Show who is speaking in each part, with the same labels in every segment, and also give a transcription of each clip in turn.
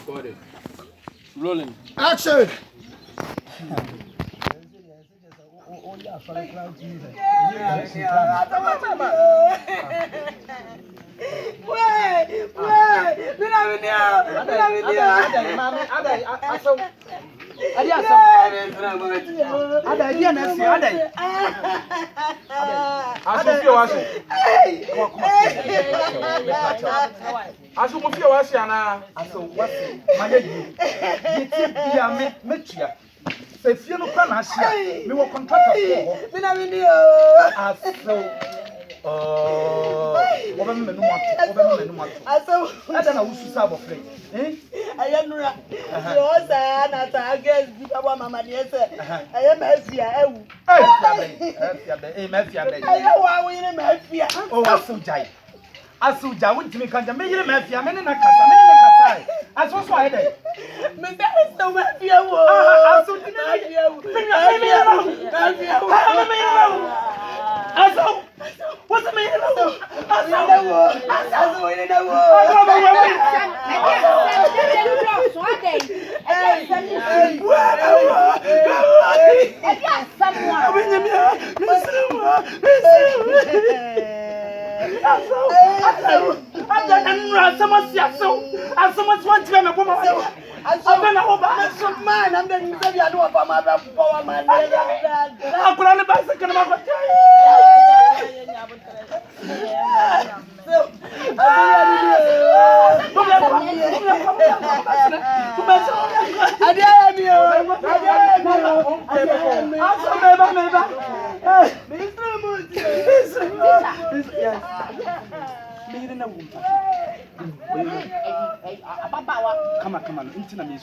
Speaker 1: Recording. Rolling.
Speaker 2: Action. If you look at us, we will contract a Asuja won't me can't make a mafia, men in a casa, as was why they. Mr. No mafia, what's the matter? Someone's one to a woman. I'm come on, into me.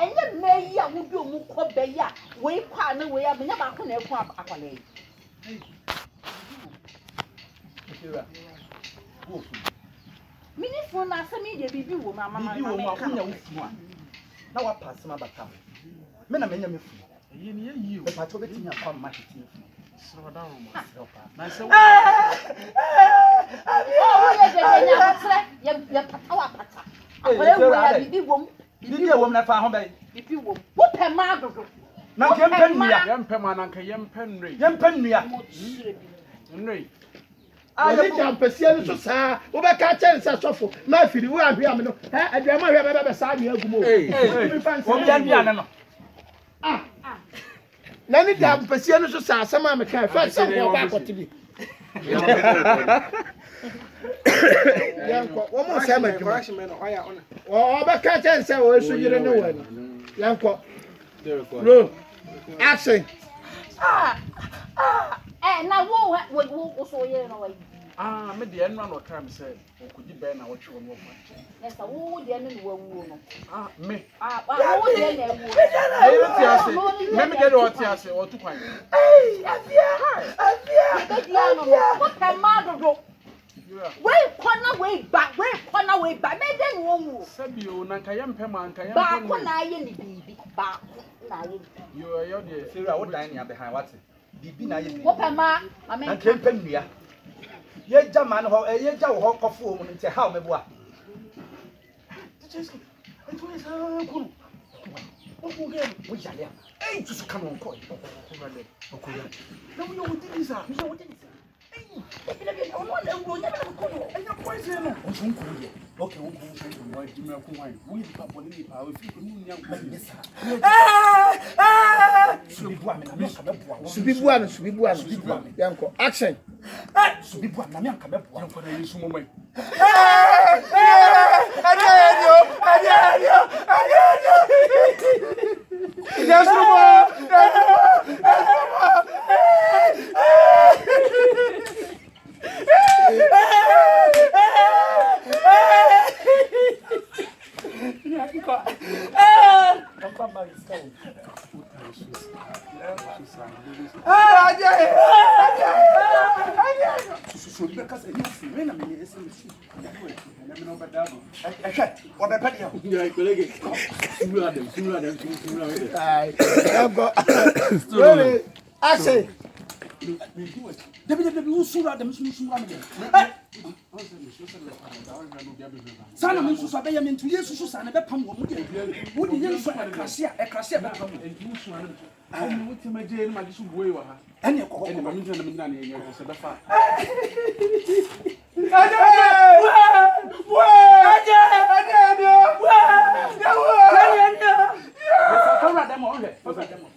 Speaker 2: And the mayor would do Mukobeya, way partner, way up, never can have Aquale. Minister, not some media, be you, Mamma. Now I pass my back. Men are many. You, if I told it in your farm, my teeth. So down myself. If you won't have home, if you won't, what a marble. Now, young Penry. I don't perceive so, sir. Over catching such a fool. My feet, you are here. I do not have a side. Ah, let me down perceive so, sir. Some of my car first. Some back to me. One more seven. Oh, but catch and say, oh, so you don't know when. Yanko. Roll. Action. And now what also you know. Maybe the end one or time said, could you bear now what you want? Yes, I would the end one. Me. Let me get what you say or to find. Hey, what can Margot go? Wait, corner way back, maybe then won't Sabio, Nankayam Pema, back when I baby back. You are your dear, Sarah, what dining behind what's it? What am I? I mean, Kempenia. Ye Jaman, ye Jow Hawk of Foam into how me what? Which I am. Hey, just come on, coin. No, you know what it is. You know what it is. Action.
Speaker 3: because you feel when I'm in the SMS. I'm not bad. I can't. What I pay you?
Speaker 1: Yeah, colleague.
Speaker 3: Really? I say. Who saw them? Sana mun susu abeya men tuye susu sana be pam wo mu de wo di yen so ekrasia be pam
Speaker 1: And you swan. I'm with him again, my issue way.
Speaker 3: ene ko
Speaker 1: And I'm in the name of the fat.
Speaker 3: Wa